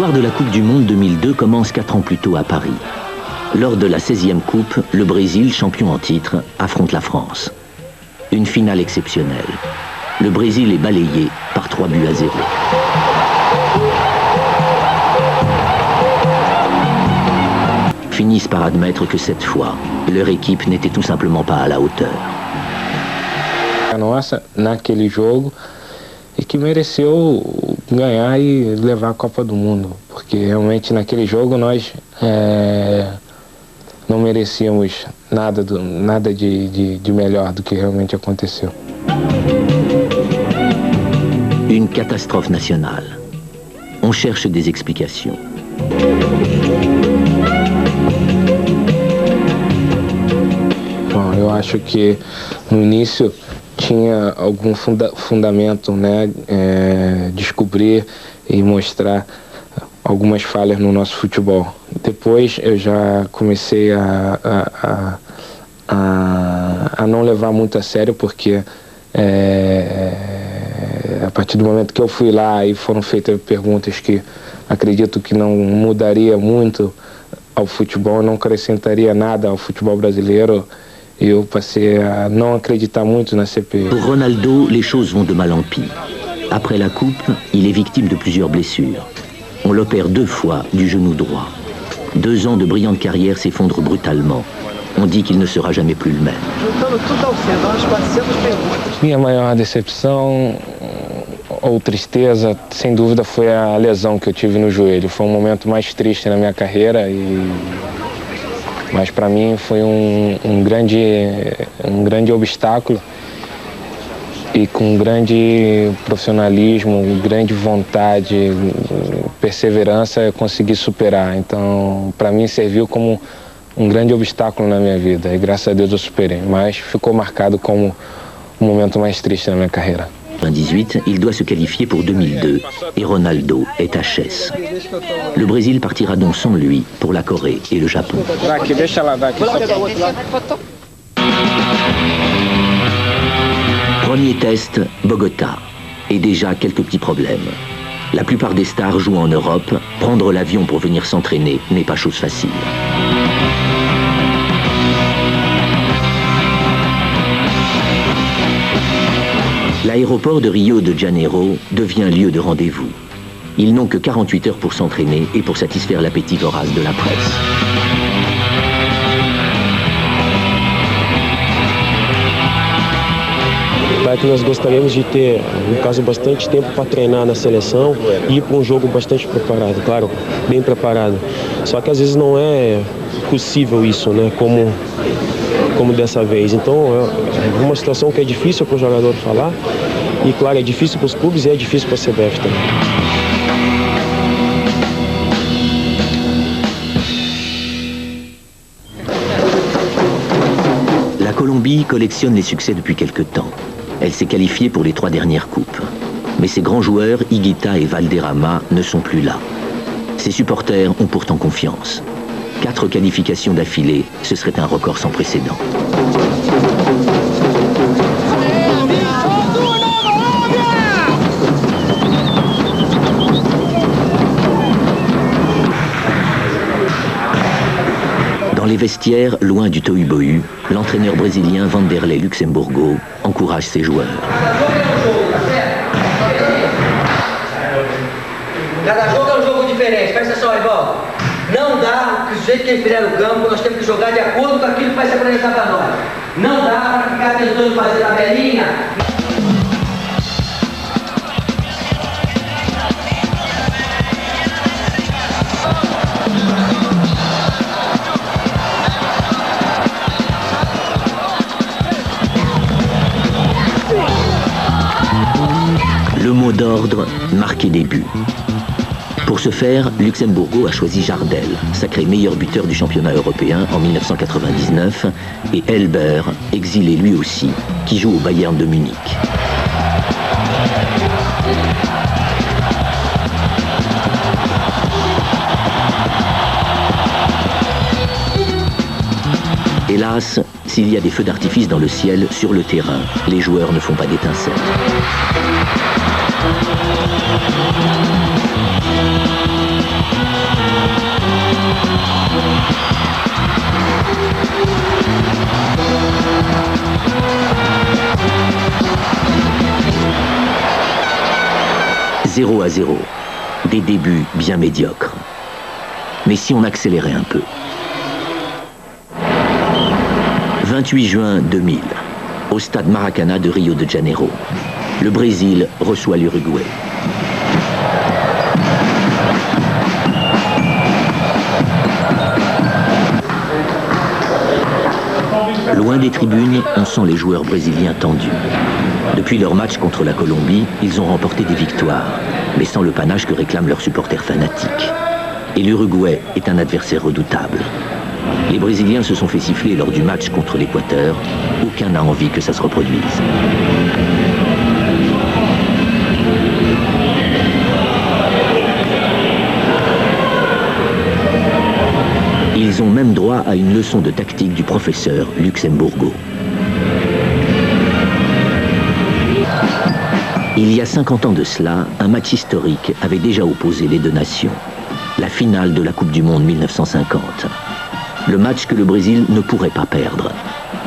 L'histoire de la Coupe du Monde 2002 commence 4 ans plus tôt à Paris. Lors de la 16e Coupe, le Brésil, champion en titre, affronte la France. Une finale exceptionnelle. Le Brésil est balayé par 3-0. Finissent par admettre que cette fois, leur équipe n'était tout simplement pas à la hauteur. A nossa, naquele jogo, e que mereceu ganhar e levar a Copa do Mundo, porque realmente naquele jogo nós não merecíamos nada de melhor do que realmente aconteceu. Une catastrophe nationale. On cherche des explications. Bom, eu acho que no início tinha algum fundamento, né, descobrir e mostrar algumas falhas no nosso futebol. Depois eu já comecei a não levar muito a sério, porque a partir do momento que eu fui lá e foram feitas perguntas que acredito que não mudaria muito ao futebol, não acrescentaria nada ao futebol brasileiro, eu passei a não acreditar muito na CPI. Pour Ronaldo, les choses vont de mal en pire. Après la coupe, il est victime de plusieurs blessures. On l'opère 2 fois du genou droit. 2 ans de brillante carrière s'effondrent brutalement. On dit qu'il ne sera jamais plus le même. Minha maior decepção ou tristeza, sem dúvida, foi a lesão que eu tive no joelho. Foi um momento mais triste na minha carreira, mas para mim foi um grande obstáculo, e com grande profissionalismo, grande vontade, perseverança, eu consegui superar. Então, para mim, serviu como um grande obstáculo na minha vida, e graças a Deus eu superei, mas ficou marcado como o momento mais triste na minha carreira. En 2018, il doit se qualifier pour 2002 et Ronaldo est HS. Le Brésil partira donc sans lui pour la Corée et le Japon. Premier test, Bogota. Et déjà quelques petits problèmes. La plupart des stars jouent en Europe. Prendre l'avion pour venir s'entraîner n'est pas chose facile. L'aéroport de Rio de Janeiro devient lieu de rendez-vous. Ils n'ont que 48 heures pour s'entraîner et pour satisfaire l'appétit vorace de la presse. Claro que nós gostaríamos de ter, no caso, bastante tempo para treinar na seleção e ir para um jogo bastante preparado, claro, bem preparado. Só que às vezes não é possível isso, né, como dessa vez. Então é uma situação que é difícil para o jogador falar, e claro, é difícil para os clubes e é difícil para a CBF também. La Colombie collectionne les succès depuis quelque temps. Elle s'est qualifiée pour les 3 dernières coupes. Mais ses grands joueurs, Higuita et Valderrama, ne sont plus là. Ses supporters ont pourtant confiance. 4 qualifications d'affilée, ce serait un record sans précédent. Dans les vestiaires, loin du tohu-bohu, l'entraîneur brésilien Vanderlei Luxemburgo encourage ses joueurs. Cada jogo é um jogo diferente, presta atenção aí, Bob. Não dá, que do jeito que eles fizeram no campo, nós temos que jogar de acordo com aquilo que vai se apresentar para nós. Não dá para ficar tentando fazer tabelinha. Le mot d'ordre, marquer des buts. Pour ce faire, Luxemburgo a choisi Jardel, sacré meilleur buteur du championnat européen en 1999, et Elber, exilé lui aussi, qui joue au Bayern de Munich. Hélas, s'il y a des feux d'artifice dans le ciel, sur le terrain, les joueurs ne font pas d'étincelles. 0-0. Des débuts bien médiocres. Mais si on accélérait un peu. 28 juin 2000, au stade Maracanã de Rio de Janeiro. Le Brésil reçoit l'Uruguay. Loin des tribunes, on sent les joueurs brésiliens tendus. Depuis leur match contre la Colombie, ils ont remporté des victoires, mais sans le panache que réclament leurs supporters fanatiques. Et l'Uruguay est un adversaire redoutable. Les Brésiliens se sont fait siffler lors du match contre l'Équateur. Aucun n'a envie que ça se reproduise. Ils ont même droit à une leçon de tactique du professeur Luxemburgo. Il y a 50 ans de cela, un match historique avait déjà opposé les deux nations. La finale de la Coupe du Monde 1950. Le match que le Brésil ne pourrait pas perdre.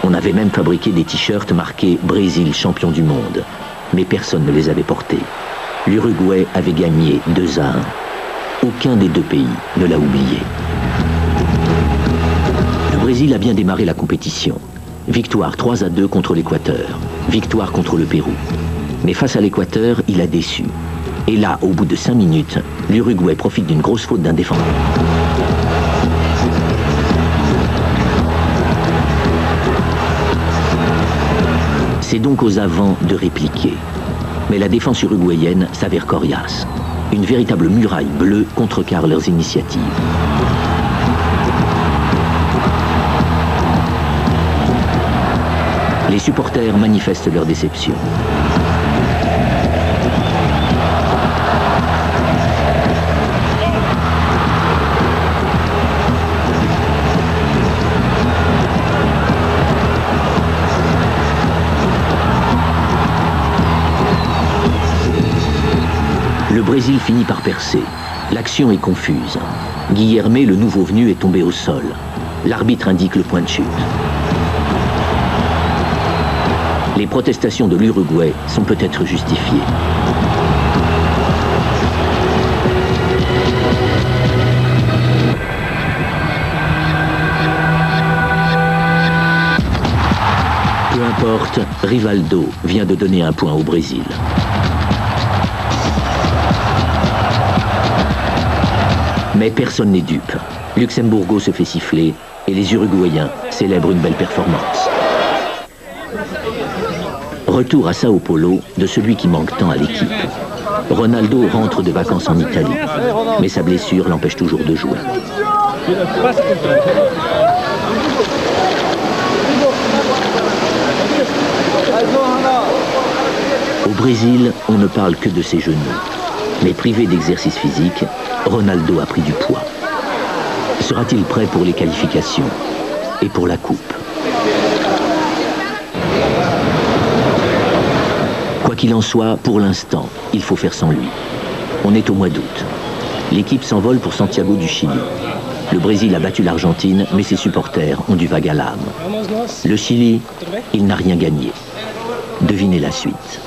On avait même fabriqué des t-shirts marqués « Brésil champion du monde ». Mais personne ne les avait portés. L'Uruguay avait gagné 2-1. Aucun des deux pays ne l'a oublié. Le Brésil a bien démarré la compétition. Victoire 3-2 contre l'Équateur. Victoire contre le Pérou. Mais face à l'Équateur, il a déçu. Et là, au bout de 5 minutes, l'Uruguay profite d'une grosse faute d'un défenseur. C'est donc aux avants de répliquer. Mais la défense uruguayenne s'avère coriace. Une véritable muraille bleue contrecarre leurs initiatives. Les supporters manifestent leur déception. Le Brésil finit par percer. L'action est confuse. Guilherme, le nouveau venu, est tombé au sol. L'arbitre indique le point de chute. Les protestations de l'Uruguay sont peut-être justifiées. Peu importe, Rivaldo vient de donner un point au Brésil. Mais personne n'est dupe. Luxemburgo se fait siffler et les Uruguayens célèbrent une belle performance. Retour à Sao Paulo de celui qui manque tant à l'équipe. Ronaldo rentre de vacances en Italie, mais sa blessure l'empêche toujours de jouer. Au Brésil, on ne parle que de ses genoux. Mais privé d'exercice physique, Ronaldo a pris du poids. Sera-t-il prêt pour les qualifications et pour la coupe? Quoi qu'il en soit, pour l'instant, il faut faire sans lui. On est au mois d'août. L'équipe s'envole pour Santiago du Chili. Le Brésil a battu l'Argentine, mais ses supporters ont du vague à l'âme. Le Chili, il n'a rien gagné. Devinez la suite.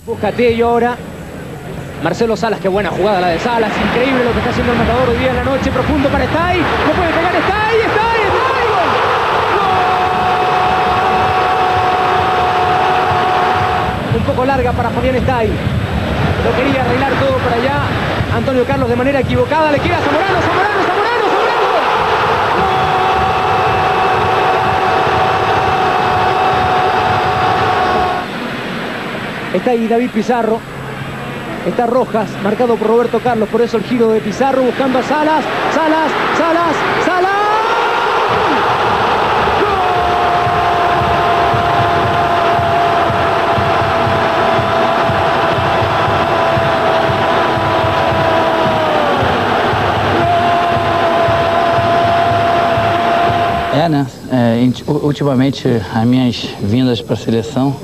Buscaté ahora. Marcelo Salas, qué buena jugada la de Salas, increíble lo que está haciendo el Matador hoy día en la noche, profundo para Stay, no puede pegar Stay, gol. Un poco larga para Fabián Stay, lo quería arreglar todo para allá, Antonio Carlos de manera equivocada, le queda a Zamorano. Está ahí David Pizarro, está Rojas, marcado por Roberto Carlos, por eso el giro de Pizarro buscando a Salas. Ultimamente as minhas vindas para a seleção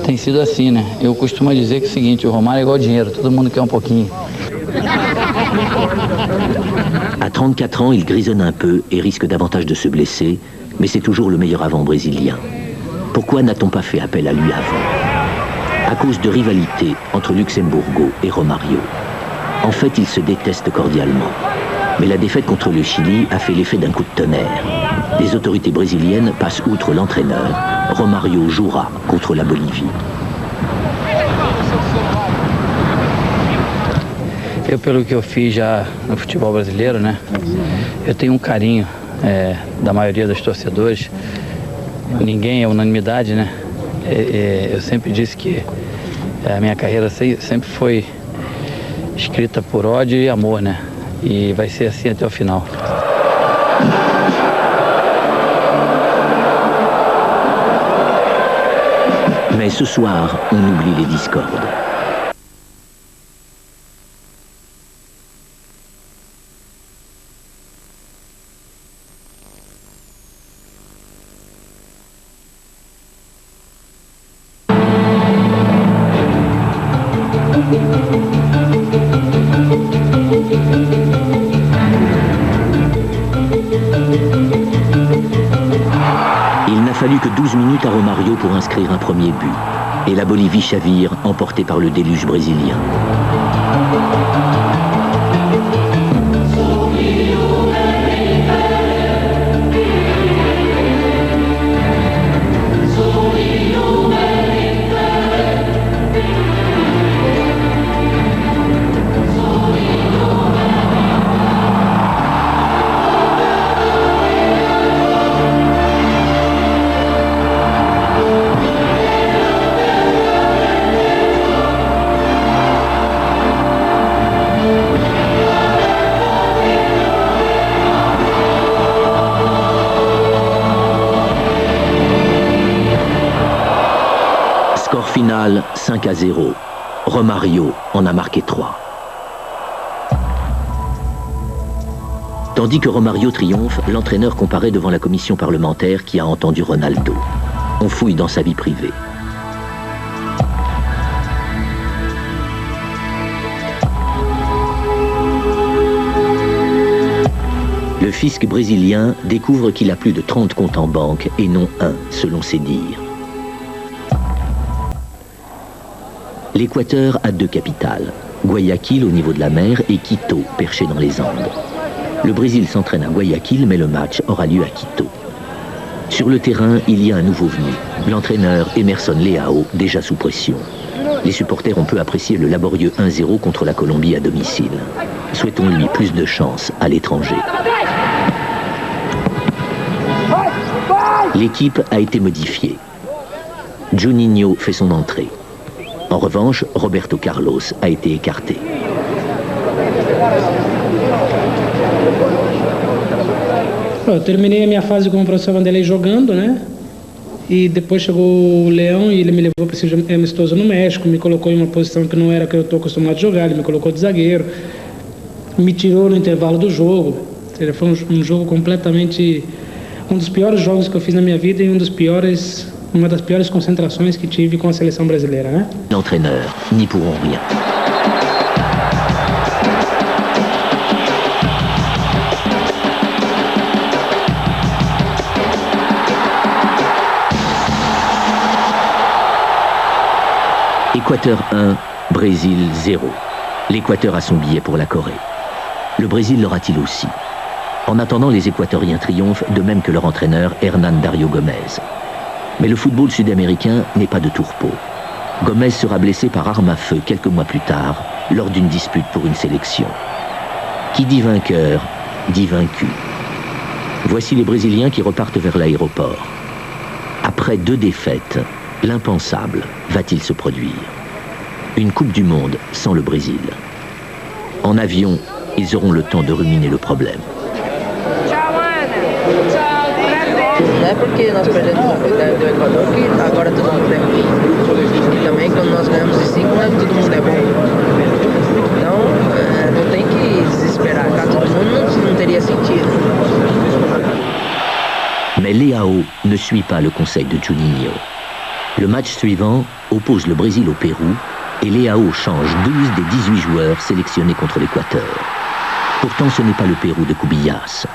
tem sido assim, né? Eu costumo dizer que é o seguinte, o Romário é igual dinheiro, todo mundo quer um pouquinho. À 34 ans, il grisonne un peu et risque davantage de se blesser, Mais c'est toujours le meilleur avant brésilien. Pourquoi n'a-t-on pas fait appel à lui avant? À cause de rivalité entre Luxembourgo et Romario. En fait, ils se détestent cordialement. Mais la défaite contre le Chili a fait l'effet d'un coup de tonnerre. Les autorités brésiliennes passent outre l'entraîneur. Romario jouera contre la Bolívie. Eu, pelo que eu fiz já no futebol brasileiro, né? Eu tenho carinho da maioria dos torcedores. Ninguém é unanimidade, né? Eu sempre disse que a minha carreira sempre foi escrita por ódio e amor, né? E vai ser assim até o final. Mais ce soir, on oublie les discordes. Il n'a fallu que 12 minutes à Romario pour inscrire un premier but. Et la Bolivie chavire, emportée par le déluge brésilien. Score final 5-0. Romario en a marqué 3. Tandis que Romario triomphe, l'entraîneur comparaît devant la commission parlementaire qui a entendu Ronaldo. On fouille dans sa vie privée. Le fisc brésilien découvre qu'il a plus de 30 comptes en banque et non un, selon ses dires. L'Équateur a 2 capitales, Guayaquil au niveau de la mer et Quito, perché dans les Andes. Le Brésil s'entraîne à Guayaquil, mais le match aura lieu à Quito. Sur le terrain, il y a un nouveau venu, l'entraîneur Emerson Leao, déjà sous pression. Les supporters ont peu apprécié le laborieux 1-0 contre la Colombie à domicile. Souhaitons-lui plus de chance à l'étranger. L'équipe a été modifiée. Juninho fait son entrée. En revanche, Roberto Carlos a été écarté. Eu terminei a minha fase como professor Vanderlei jogando, né? E depois chegou o Leão e ele me levou para esse amistoso no México, me colocou em uma posição que não era que eu estou acostumado a jogar, ele me colocou de zagueiro, me tirou no intervalo do jogo. Ou seja, foi um jogo completamente... um dos piores jogos que eu fiz na minha vida e uma das piores concentrações que tive com a seleção brasileira, né? L'entraîneur n'y pourront rien. Équateur 1, Brésil 0. L'Équateur a son billet pour la Corée. Le Brésil l'aura-t-il aussi? En attendant, les Équatoriens triomphent, de même que leur entraîneur Hernan Dario Gomez. Mais le football sud-américain n'est pas de tourpeau. Gomez sera blessé par arme à feu quelques mois plus tard, lors d'une dispute pour une sélection. Qui dit vainqueur, dit vaincu. Voici les Brésiliens qui repartent vers l'aéroport. Après 2 défaites, l'impensable va-t-il se produire? Une Coupe du Monde sans le Brésil. En avion, ils auront le temps de ruminer le problème. Não é porque nós perdemos a oportunidade do Equador que agora todo mundo é ruim. E também quando nós ganhamos de 5 não é que todo mundo é bom. Então não tem que desesperar. Cá todo mundo não teria sentido. Mais Leao ne suit pas le conseil de Juninho. Le match suivant oppose le Brésil au Pérou et Leao change 12 des 18 joueurs sélectionnés contre l'Équateur. Pourtant, ce n'est pas le Pérou de Cubillas.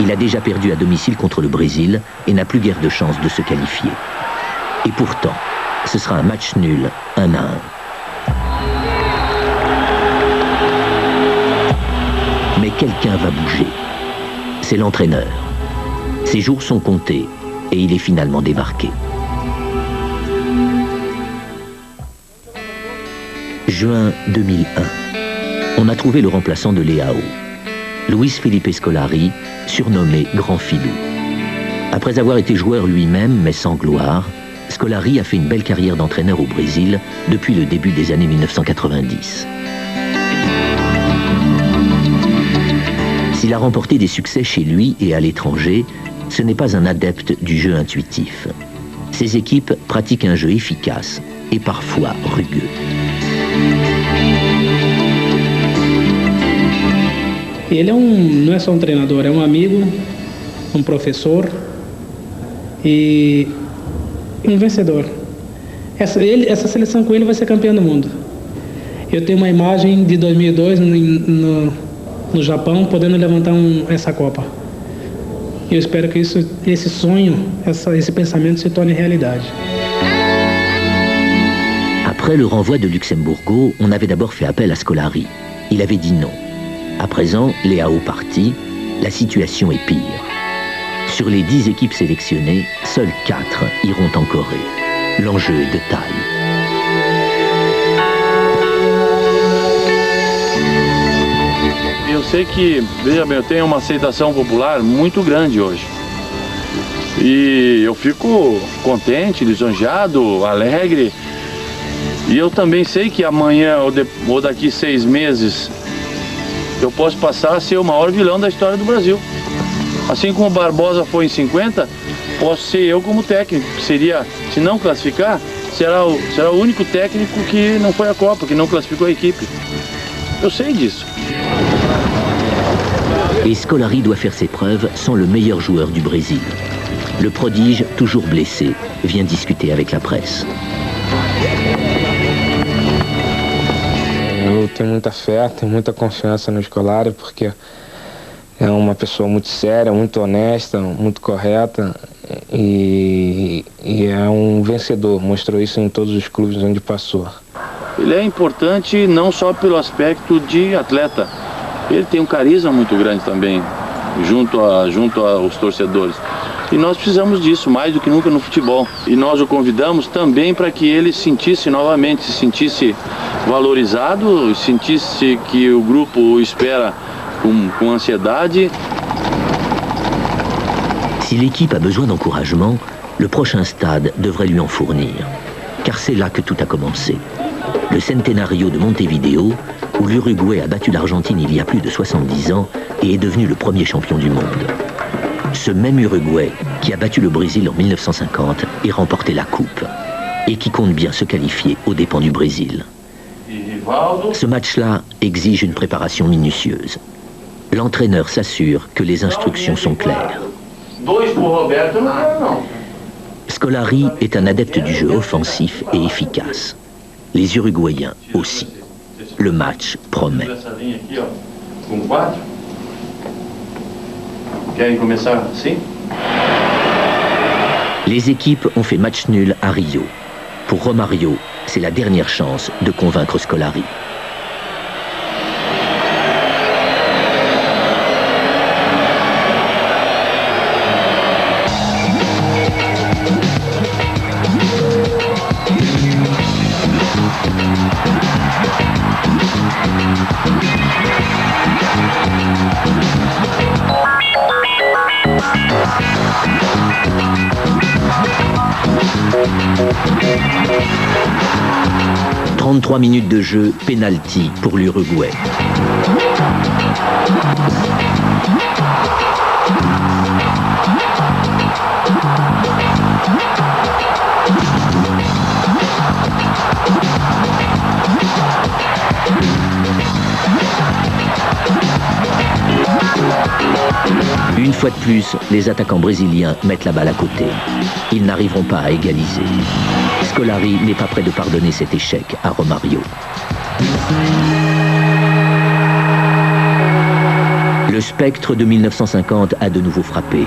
Il a déjà perdu à domicile contre le Brésil et n'a plus guère de chance de se qualifier. Et pourtant, ce sera un match nul, 1-1. Mais quelqu'un va bouger. C'est l'entraîneur. Ses jours sont comptés et il est finalement débarqué. Juin 2001. On a trouvé le remplaçant de Leão, Luis Felipe Scolari, surnommé Grand Filou. Après avoir été joueur lui-même, mais sans gloire, Scolari a fait une belle carrière d'entraîneur au Brésil depuis le début des années 1990. S'il a remporté des succès chez lui et à l'étranger, ce n'est pas un adepte du jeu intuitif. Ses équipes pratiquent un jeu efficace et parfois rugueux. Ele não é só um treinador, é um amigo, um professor e um vencedor. Essa seleção com ele vai ser campeã do mundo. Eu tenho uma imagem de 2002 no Japão podendo levantar essa Copa. Eu espero que esse sonho, esse pensamento se torne realidade. Après le renvoi de Luxembourgo, on avait d'abord fait appel à Scolari. Il avait dit non. À présent, Leão parti, la situation est pire. Sur les 10 équipes sélectionnées, seules 4 iront en Corée. L'enjeu est de taille. Eu sei que, veja bem, eu tenho uma aceitação popular muito grande hoje. E eu fico contente, lisonjeado, alegre. E eu também sei que amanhã ou daqui 6 meses eu posso passar a ser o maior vilão da história do Brasil. Assim como o Barbosa foi em 50, posso ser eu como técnico, que seria, se não classificar, será o único técnico que não foi à Copa, que não classificou a equipe. Eu sei disso. Et Scolari doit faire ses preuves sans le meilleur joueur du Brésil. Le prodige, toujours blessé, vient discuter avec la presse. Eu tenho muita fé, tenho muita confiança no Scolari, porque é uma pessoa muito séria, muito honesta, muito correta e é um vencedor. Mostrou isso em todos os clubes onde passou. Ele é importante não só pelo aspecto de atleta. Ele tem um carisma muito grande também, junto aos torcedores. E nós precisamos disso, mais do que nunca no futebol. E nós o convidamos também para que ele se sentisse valorizado, sentisse que o grupo o espera com ansiedade. Si l'équipe a besoin d'encouragement, le prochain stade devrait lui en fournir. Car c'est là que tout a commencé. Le Centenario de Montevideo, où l'Uruguay a battu l'Argentine il y a plus de 70 ans et est devenu le premier champion du monde. Ce même Uruguay qui a battu le Brésil en 1950 et remporté la Coupe, et qui compte bien se qualifier aux dépens du Brésil. Ce match-là exige une préparation minutieuse. L'entraîneur s'assure que les instructions sont claires. Scolari est un adepte du jeu offensif et efficace. Les Uruguayens aussi. Le match promet. Les équipes ont fait match nul à Rio. Pour Romario, c'est la dernière chance de convaincre Scolari. « 33 minutes de jeu, penalty pour l'Uruguay. Une fois de plus, les attaquants brésiliens mettent la balle à côté. Ils n'arriveront pas à égaliser. Scolari n'est pas prêt de pardonner cet échec à Romario. Le spectre de 1950 a de nouveau frappé.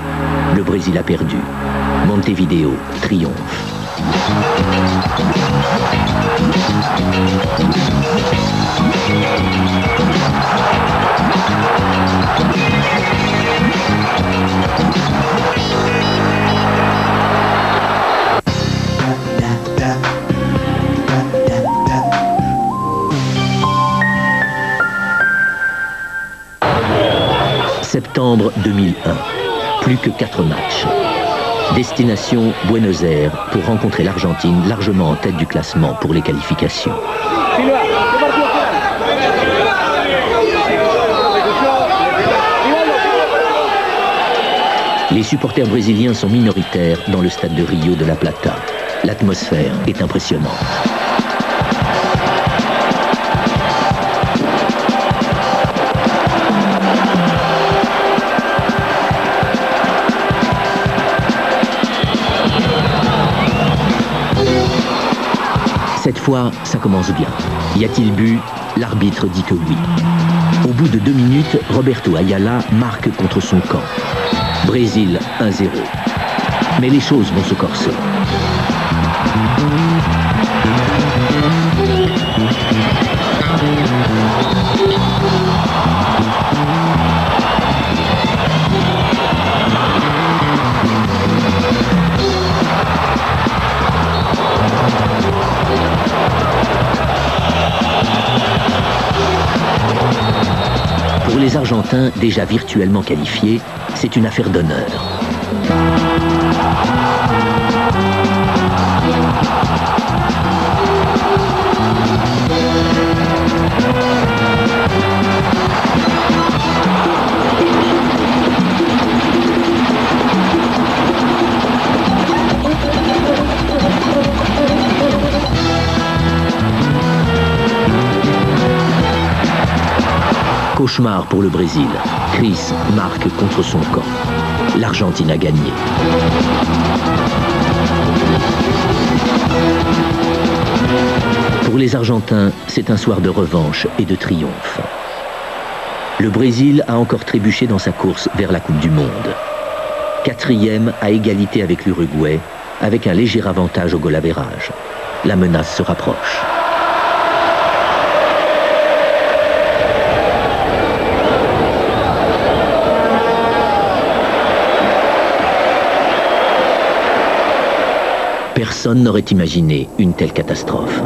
Le Brésil a perdu. Montevideo triomphe. Septembre 2001. Plus que 4 matchs. Destination Buenos Aires pour rencontrer l'Argentine, largement en tête du classement pour les qualifications. Les supporters brésiliens sont minoritaires dans le stade de Rio de la Plata. L'atmosphère est impressionnante. Cette fois, ça commence bien. Y a-t-il but? L'arbitre dit que oui. Au bout de 2 minutes, Roberto Ayala marque contre son camp. Brésil 1-0. Mais les choses vont se corser. Pour les Argentins, déjà virtuellement qualifiés, c'est une affaire d'honneur. Cauchemar pour le Brésil. Chris marque contre son camp. L'Argentine a gagné. Pour les Argentins, c'est un soir de revanche et de triomphe. Le Brésil a encore trébuché dans sa course vers la Coupe du Monde. 4e à égalité avec l'Uruguay, avec un léger avantage au goal average. La menace se rapproche. Personne n'aurait imaginé une telle catastrophe.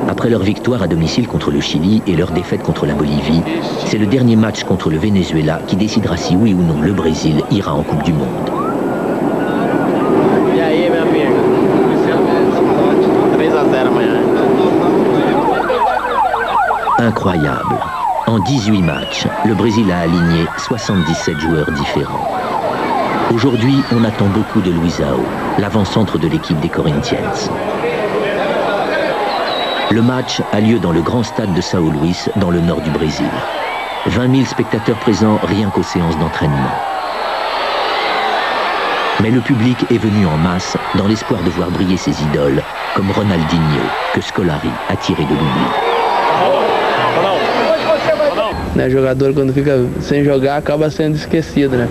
Après leur victoire à domicile contre le Chili et leur défaite contre la Bolivie, c'est le dernier match contre le Venezuela qui décidera si oui ou non le Brésil ira en Coupe du Monde. Incroyable. En 18 matchs, le Brésil a aligné 77 joueurs différents. Aujourd'hui, on attend beaucoup de Luizao, l'avant-centre de l'équipe des Corinthians. Le match a lieu dans le grand stade de São Luís, dans le nord du Brésil. 20 000 spectateurs présents rien qu'aux séances d'entraînement. Mais le public est venu en masse dans l'espoir de voir briller ses idoles, comme Ronaldinho, que Scolari a tiré de l'oubli. Né, jogador quando fica sem jogar acaba sendo esquecido, né?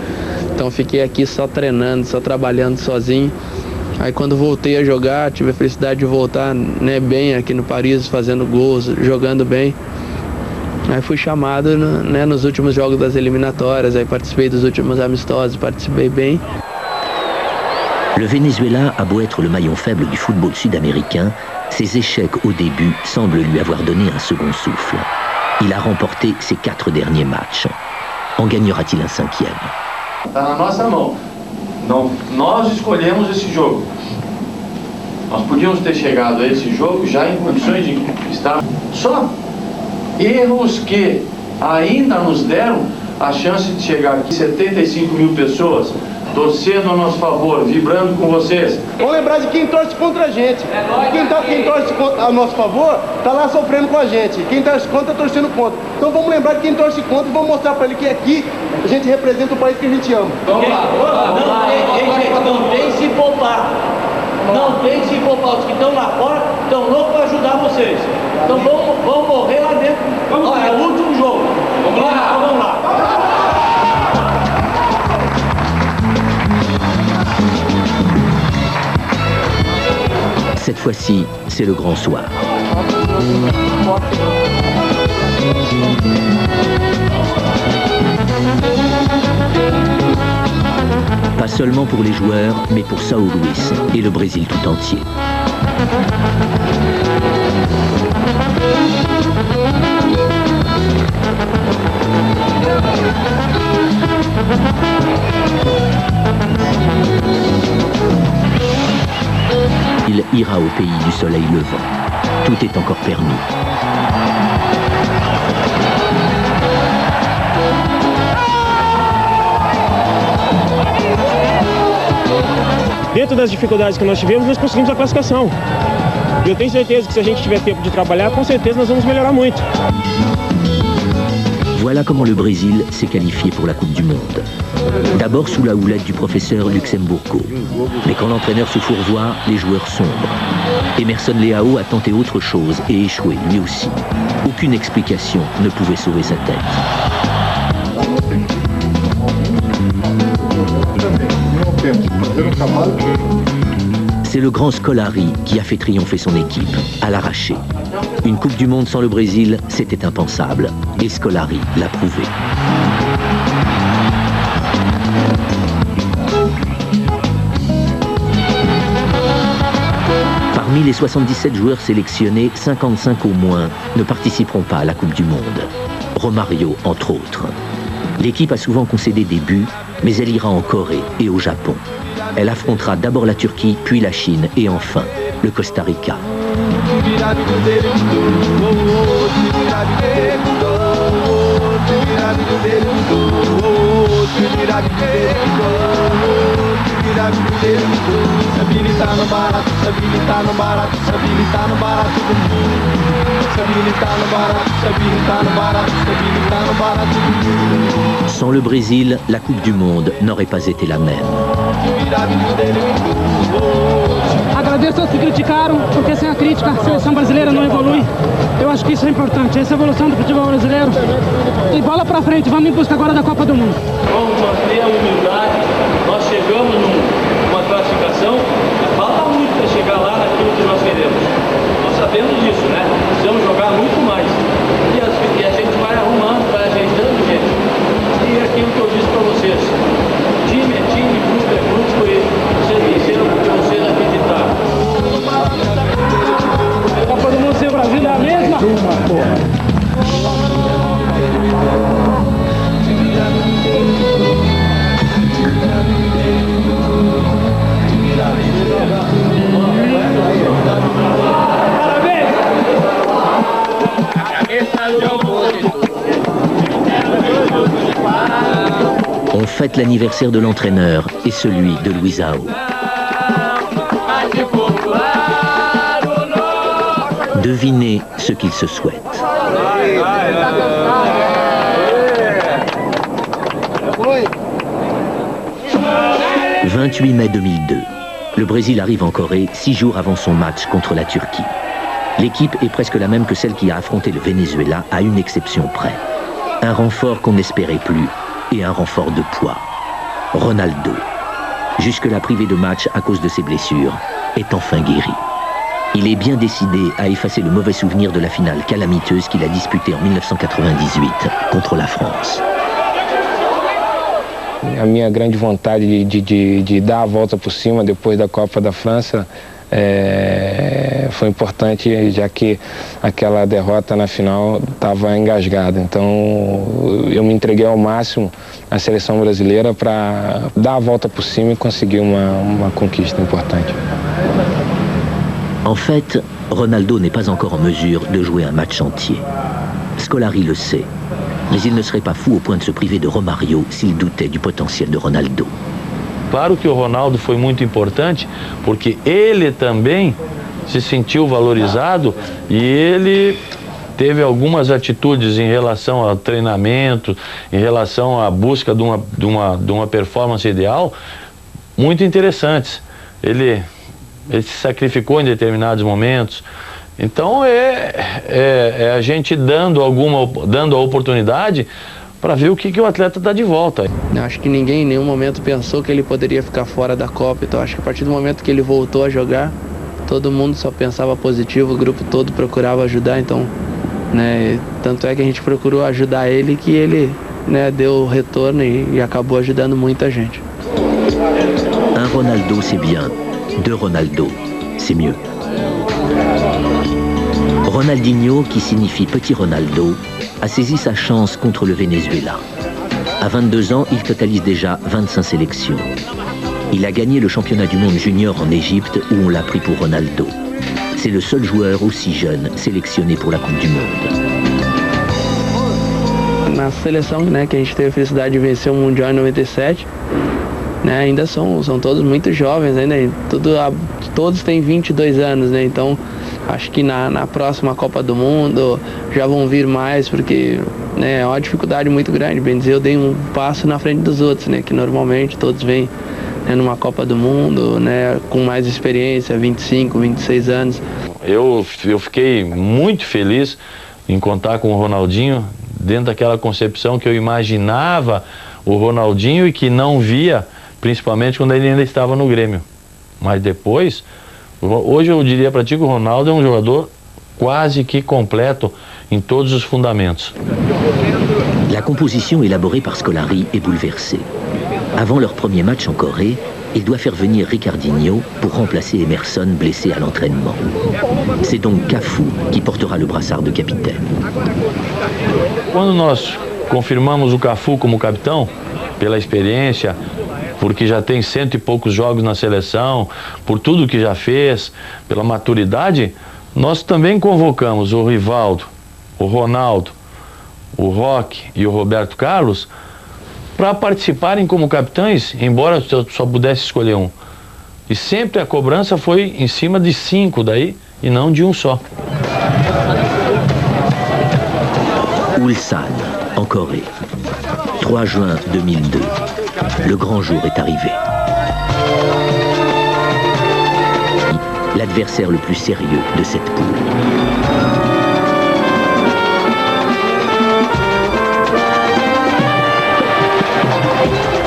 Então fiquei aqui só treinando, só trabalhando sozinho. Aí quando voltei a jogar, tive a felicidade de voltar, né, bem aqui no Paris, fazendo gols, jogando bem. Aí fui chamado, né, nos últimos jogos das eliminatórias, aí participei dos últimos amistosos, participei bem. Le Venezuela a beau être le maillon faible du football sud-américain, ses échecs au début semblent lui avoir donné un second souffle. Il a remporté ses 4 derniers matchs. En gagnera-t-il un 5e? Está na nossa mão. Não, nós escolhemos esse jogo. Nós podíamos ter chegado a esse jogo já em condições de estar só erros que ainda nos deram a chance de chegar aqui 75 mil pessoas torcendo a nosso favor, vibrando com vocês. Vamos lembrar de quem torce contra a gente. Quem torce a nosso favor está lá sofrendo com a gente. Quem torce contra está torcendo contra. Então vamos lembrar de quem torce contra e vamos mostrar para ele que aqui a gente representa o país que a gente ama. Vamos lá. Não tem se poupar. Não tem se poupar. Os que estão lá fora estão loucos para ajudar vocês. Então vamos morrer lá dentro. Olha, é o último jogo. Vamos lá. Cette fois-ci, c'est le grand soir. Pas seulement pour les joueurs, mais pour São Luís et le Brésil tout entier. Il ira au pays du soleil levant. Tout est encore permis. Dentro das dificuldades que nós tivemos, nós conseguimos a classificação. E eu tenho certeza que se a gente tiver tempo de trabalhar, com certeza nós vamos melhorar muito. Voilà comment le Brésil s'est qualifié pour la Coupe du Monde. D'abord sous la houlette du professeur Luxemburgo. Mais quand l'entraîneur se fourvoie, les joueurs sombrent. Emerson Leao a tenté autre chose et échoué lui aussi. Aucune explication ne pouvait sauver sa tête. C'est le grand Scolari qui a fait triompher son équipe, à l'arraché. Une Coupe du Monde sans le Brésil, c'était impensable. Et Scolari l'a prouvé. Parmi les 77 joueurs sélectionnés, 55 au moins ne participeront pas à la Coupe du Monde. Romario, entre autres. L'équipe a souvent concédé des buts, mais elle ira en Corée et au Japon. Elle affrontera d'abord la Turquie, puis la Chine et enfin le Costa Rica. Sans le Brésil, la Coupe du Monde n'aurait pas été la même. Agradeço aos que criticaram, porque sem a crítica a seleção brasileira não evolui. Eu acho que isso é importante, essa evolução do futebol brasileiro. E bola pra frente, vamos em busca agora da Copa do Mundo. Vamos manter a humildade, nós chegamos numa classificação, falta muito para chegar lá naquilo que nós queremos. Nós sabemos disso, né? Precisamos jogar muito mais. E a gente vai arrumando, vai ajeitando, gente. E aquilo que eu disse para vocês, time é time, grupo é grupo, e vocês venceram porque vocês acreditaram. A Copa do Mundo sem o Brasil é a mesma? On fête l'anniversaire de l'entraîneur et celui de Luizão. Devinez ce qu'il se souhaite. 28 mai 2002. Le Brésil arrive en Corée 6 jours avant son match contre la Turquie. L'équipe est presque la même que celle qui a affronté le Venezuela, à une exception près. Un renfort qu'on n'espérait plus et un renfort de poids. Ronaldo, jusque-là privé de match à cause de ses blessures, est enfin guéri. Il est bien décidé à effacer le mauvais souvenir de la finale calamiteuse qu'il a disputée en 1998 contre la France. A minha grande vontade de dar a volta por cima depois da Copa da França foi importante, já que aquela derrota na final estava engasgada. Então eu me entreguei ao máximo à seleção brasileira para dar a volta por cima e conseguir uma conquista importante. En fait, Ronaldo n'est pas encore en mesure de jouer un match entier. Scolari le sait, mais il ne serait pas fou au point de se priver de Romario s'il doutait du potentiel de Ronaldo. Claro que o Ronaldo foi muito importante, porque ele também se sentiu valorizado e ele teve algumas atitudes em relação ao treinamento, em relação à busca de uma performance ideal, muito interessantes. Ele se sacrificou em determinados momentos. Então é a gente dando a oportunidade para ver o que o atleta está de volta. Acho que ninguém em nenhum momento pensou que ele poderia ficar fora da Copa, então acho que a partir do momento que ele voltou a jogar, todo mundo só pensava positivo, o grupo todo procurava ajudar, então, né, tanto é que a gente procurou ajudar ele que ele, né, deu o retorno e acabou ajudando muita gente. Un Ronaldo, c'est bien. Deux Ronaldo, c'est mieux. Ronaldinho, qui signifie Petit Ronaldo, a saisi sa chance contre le Venezuela. À 22 ans, il totalise déjà 25 sélections. Il a gagné le championnat du monde junior en Égypte où on l'a pris pour Ronaldo. C'est le seul joueur aussi jeune sélectionné pour la Coupe du Monde. Na seleção, né, que a gente teve a felicidade de vencer o Mundial em 97, né, ainda são todos muito jovens ainda, todos têm 22 anos, né, então acho que na próxima Copa do Mundo já vão vir mais, porque, né, é uma dificuldade muito grande. Bem dizer, eu dei um passo na frente dos outros, né, que normalmente todos vêm, né, numa Copa do Mundo, né, com mais experiência, 25, 26 anos. Eu fiquei muito feliz em contar com o Ronaldinho, dentro daquela concepção que eu imaginava o Ronaldinho e que não via, principalmente quando ele ainda estava no Grêmio. Mas depois, hoje eu diria para ti que o Ronaldo é um jogador quase que completo em todos os fundamentos. La composition élaborée par Scolari est bouleversée. Avant leur premier match en Corée, il doit faire venir Ricardinho pour remplacer Emerson blessé à l'entraînement. C'est donc Cafu qui portera le brassard de capitaine. Quando nós confirmamos o Cafu como capitão, pela experiência, porque já tem 100 e poucos jogos na seleção, por tudo que já fez, pela maturidade, nós também convocamos o Rivaldo, o Ronaldo, o Roque e o Roberto Carlos para participarem como capitães, embora eu só pudesse escolher um. E sempre a cobrança foi em cima de 5 daí e não de um só. Ulsan, en Corée. 3 juin 2002. Le grand jour est arrivé. L'adversaire le plus sérieux de cette poule.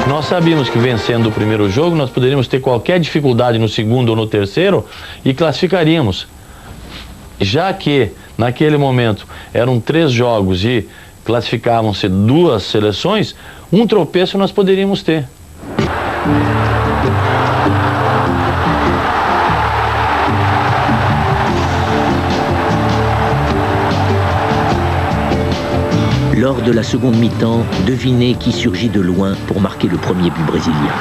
Nós sabíamos que vencendo o primeiro jogo nós poderíamos ter qualquer dificuldade no segundo ou no terceiro e classificaríamos. Já que naquele momento eram 3 jogos e classificavam-se 2 seleções, um tropeço nós poderíamos ter. Lors de la seconde mi-temps, devinez qui surgit de loin pour marquer le premier but brésilien.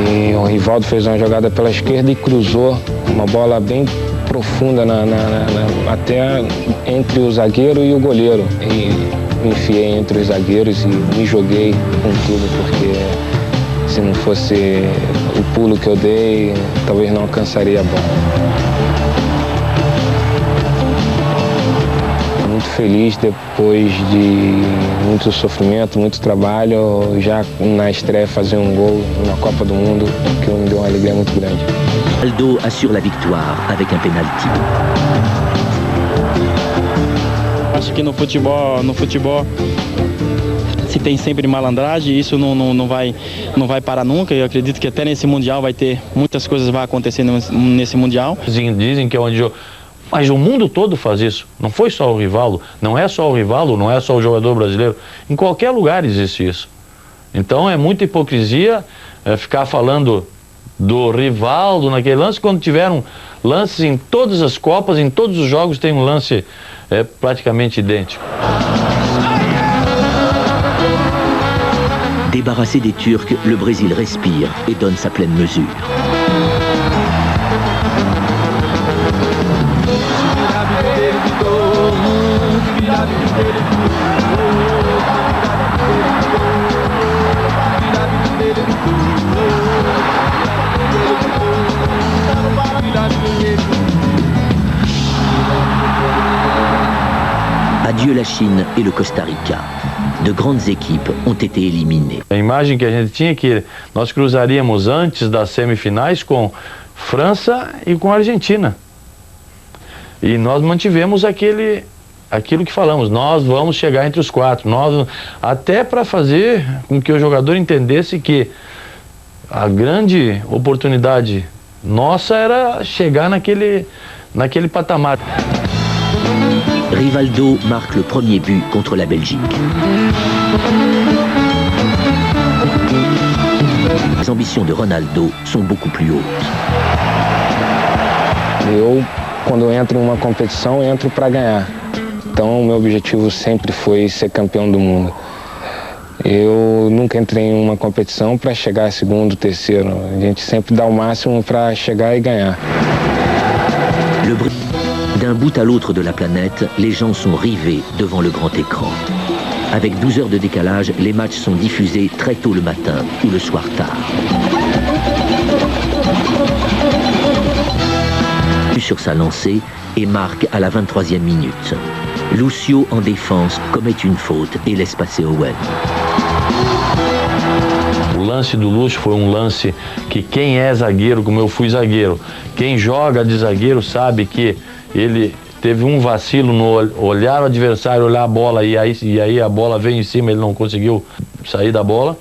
E o Rivaldo fez uma jogada pela esquerda e cruzou uma bola bem profunda até entre o zagueiro e o goleiro. E me enfiei entre os zagueiros e me joguei com tudo, porque se não fosse o pulo que eu dei, talvez não alcançaria a bola. Muito feliz depois de muito sofrimento, muito trabalho, já na estreia fazer um gol na Copa do Mundo, que me deu uma alegria muito grande. Ronaldo assure la victoire avec un penalty. Acho que no futebol se tem sempre malandragem, isso não vai parar nunca. Eu acredito que até nesse Mundial vai ter muitas coisas vai acontecer nesse Mundial. Dizem que é onde mas o mundo todo faz isso. Não foi só o Rivaldo, não é só o Rivaldo, não é só o jogador brasileiro. Em qualquer lugar existe isso. Então é muita hipocrisia ficar falando do Rivaldo naquele lance, quando tiveram lances em todas as Copas, em todos os jogos tem um lance praticamente idêntico. Débarrassé des Turcs, le Brésil respire et donne sa pleine mesure. Adieu la Chine et le Costa Rica. De grandes équipes ont été éliminées. A imagem que a gente tinha é que nós cruzaríamos antes das semifinais com França e com Argentina. E nós mantivemos aquilo que falamos, nós vamos chegar entre os 4, até para fazer com que o jogador entendesse que A grande oportunidade nossa era chegar naquele patamar. Rivaldo marque le premier but contre la Belgique. Les ambitions de Ronaldo sont beaucoup plus hautes. Quando eu entro em uma competição, eu entro para ganhar. Então, o meu objetivo sempre foi ser campeão do mundo. Eu nunca entrei em uma competição para chegar a segundo, terceiro. A gente sempre dá o máximo para chegar e ganhar. D'un bout à l'autre de la planète, les gens sont rivés devant le grand écran. Avec 12 heures de décalage, les matchs sont diffusés très tôt le matin ou le soir tard. Sur sa lancée et marque à la 23e minute. Lucio, en défense, commet une faute et laisse passer Owen. O lance do Lúcio foi lance que quem é zagueiro, como eu fui zagueiro, quem joga de zagueiro sabe que ele teve vacilo no olhar o adversário, olhar a bola e aí a bola veio em cima, ele não conseguiu sair da bola.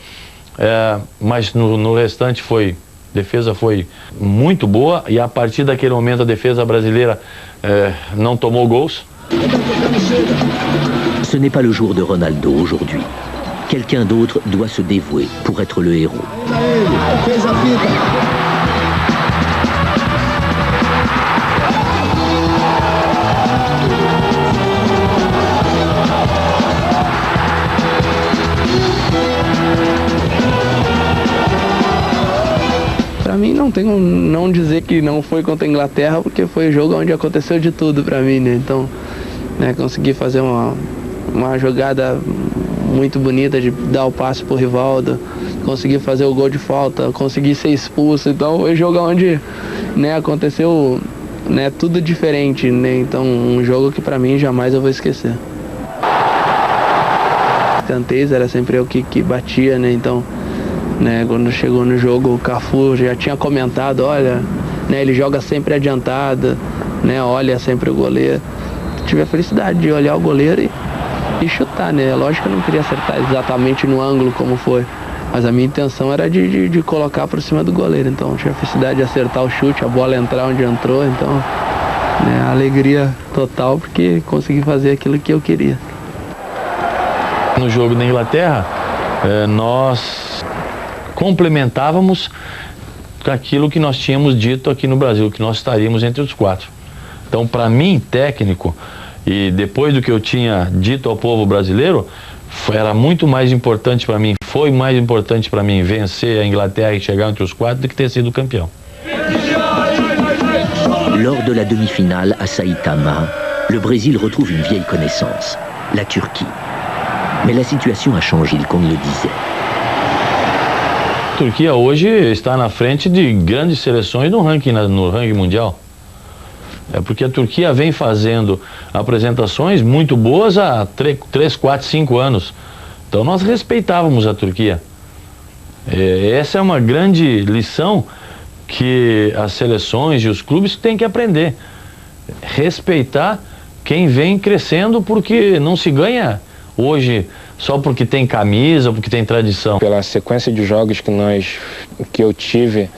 Mas no restante defesa foi muito boa e a partir daquele momento a defesa brasileira não tomou gols. Ce n'est pas le jour de Ronaldo aujourd'hui. Quelqu'un d'autre doit se dévouer pour être le héros. Para mim não tem não dizer que não foi contra a Inglaterra, porque foi o jogo onde aconteceu de tudo para mim, né? Então, consegui fazer uma jogada muito bonita de dar o passe pro Rivaldo, consegui fazer o gol de falta, consegui ser expulso, então foi um jogo onde aconteceu tudo diferente, né? Então um jogo que para mim jamais eu vou esquecer. Escanteios era sempre eu que batia, né? Então, quando chegou no jogo o Cafu já tinha comentado, olha, ele joga sempre adiantado, olha sempre o goleiro. Tive a felicidade de olhar o goleiro e chutar, né? Lógico que eu não queria acertar exatamente no ângulo como foi, mas a minha intenção era de colocar por cima do goleiro. Então tive a felicidade de acertar o chute, a bola entrar onde entrou, então alegria total porque consegui fazer aquilo que eu queria. No jogo da Inglaterra, nós complementávamos aquilo que nós tínhamos dito aqui no Brasil, que nós estaríamos entre os 4. Então, para mim, técnico, e depois do que eu tinha dito ao povo brasileiro, era muito mais importante para mim, foi mais importante para mim vencer a Inglaterra e chegar entre os 4 do que ter sido campeão. Lors de la demi-finale à Saitama, le Brésil retrouve une vieille connaissance, la Turquie. Mais la situation a changé, comme le disait. A Turquia hoje está na frente de grandes seleções no ranking mundial. É porque a Turquia vem fazendo apresentações muito boas há 3, 4, 5 anos. Então nós respeitávamos a Turquia. Essa é uma grande lição que as seleções e os clubes têm que aprender. Respeitar quem vem crescendo, porque não se ganha hoje só porque tem camisa, porque tem tradição. Pela sequência de jogos que eu tive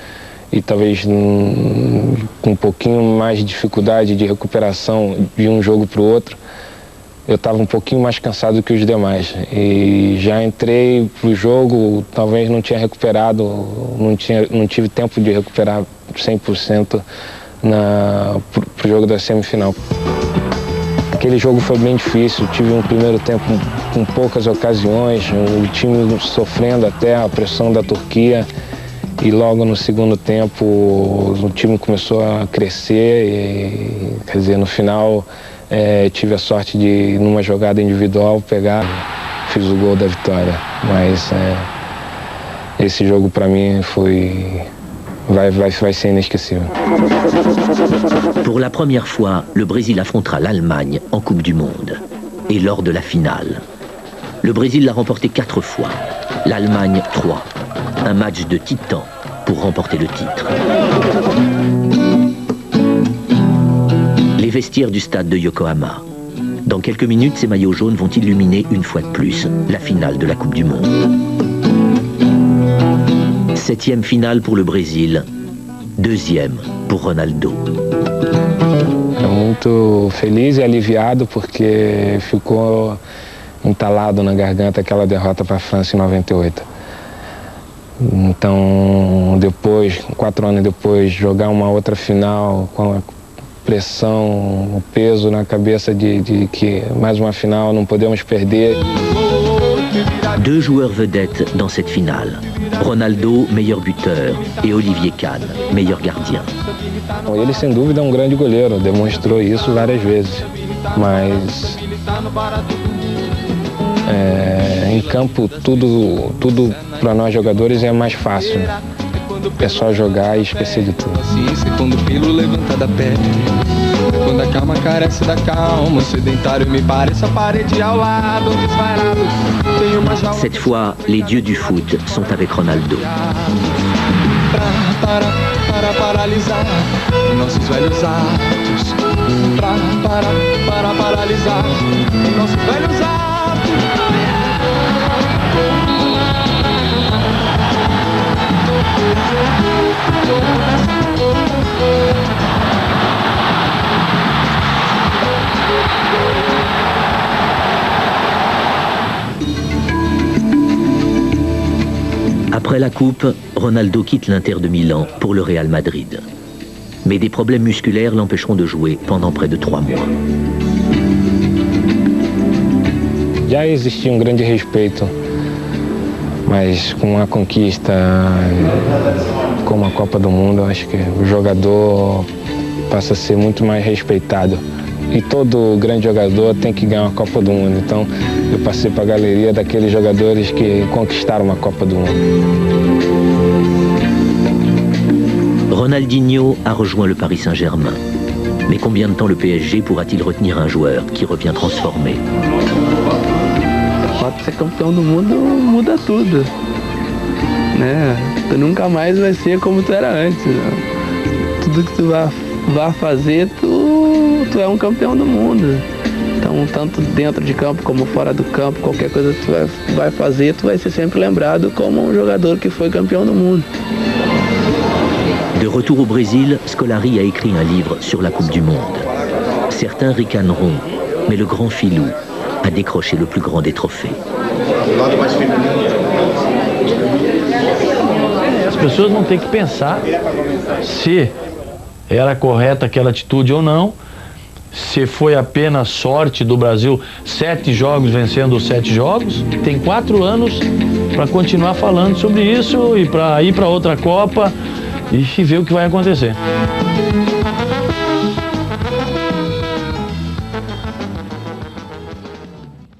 e talvez com um pouquinho mais de dificuldade de recuperação de um jogo para o outro, eu estava um pouquinho mais cansado que os demais. E já entrei para o jogo, talvez não tinha recuperado, não tive tempo de recuperar 100% para o jogo da semifinal. Aquele jogo foi bem difícil, tive um primeiro tempo com poucas ocasiões, o time sofrendo até a pressão da Turquia e logo no segundo tempo o time começou a crescer e, quer dizer, no final tive a sorte de, numa jogada individual, fiz o gol da vitória, mas esse jogo para mim vai ser inesquecível. Pour la première fois, le Brésil affrontera l'Allemagne en Coupe du Monde. Et lors de la finale, le Brésil l'a remporté 4 fois, l'Allemagne 3. Un match de titan pour remporter le titre. Les vestiaires du stade de Yokohama. Dans quelques minutes, ces maillots jaunes vont illuminer une fois de plus la finale de la Coupe du Monde. 7e finale pour le Brésil, 2e pour Ronaldo. Estou muito feliz e aliviado porque ficou entalado na garganta aquela derrota para a França em 98. Então, depois, 4 anos depois, jogar uma outra final com a pressão, o peso na cabeça de que mais uma final não podemos perder. 2 joueurs vedettes dans cette finale. Ronaldo, meilleur buteur, et Olivier Kahn, meilleur gardien. Ele, sem dúvida, é um grande goleiro, demonstrou isso várias vezes. Mas em campo, tudo para nós jogadores é mais fácil. É só jogar e esquecer de tudo. Quando o pelo levanta da pele, quando a calma carece da calma, o sedentário me parece a parede ao lado, disparado. Cette fois, les dieux du foot sont avec Ronaldo. Para paralisar nossos velhos atos. Para paralisar nossos velhos atos. Après la coupe, Ronaldo quitte l'Inter de Milan pour le Real Madrid. Mais des problèmes musculaires l'empêcheront de jouer pendant près de 3 mois. Já existia um grande respeito, mas com uma conquista como a Copa do Mundo, eu acho que o jogador passa a ser muito mais respeitado. E todo grande jogador tem que ganhar uma Copa do Mundo. Então, eu passei para a galeria daqueles jogadores que conquistaram uma Copa do Mundo. Ronaldinho a rejoint le Paris Saint-Germain. Mais combien de temps le PSG pourra-t-il retenir un joueur qui revient transformé? O fato de ser campeão do mundo muda tudo, né? Tu nunca mais vai ser como tu era antes, né? Tudo que tu vai fazer, tu é um campeão do mundo. Então, tanto dentro de campo como fora do campo, qualquer coisa que tu vai fazer, tu vai ser sempre lembrado como um jogador que foi campeão do mundo. De retour au Brésil, Scolari a écrit un livre sur la Coupe du Monde. Certains ricaneront, mais le grand Filou a décroché le plus grand des trophées. As pessoas vão ter que pensar se era correta aquela atitude ou não, se foi apenas sorte do Brasil, 7 jogos vencendo 7 jogos. Tem 4 anos para continuar falando sobre isso e para ir para outra Copa e ver o que vai acontecer.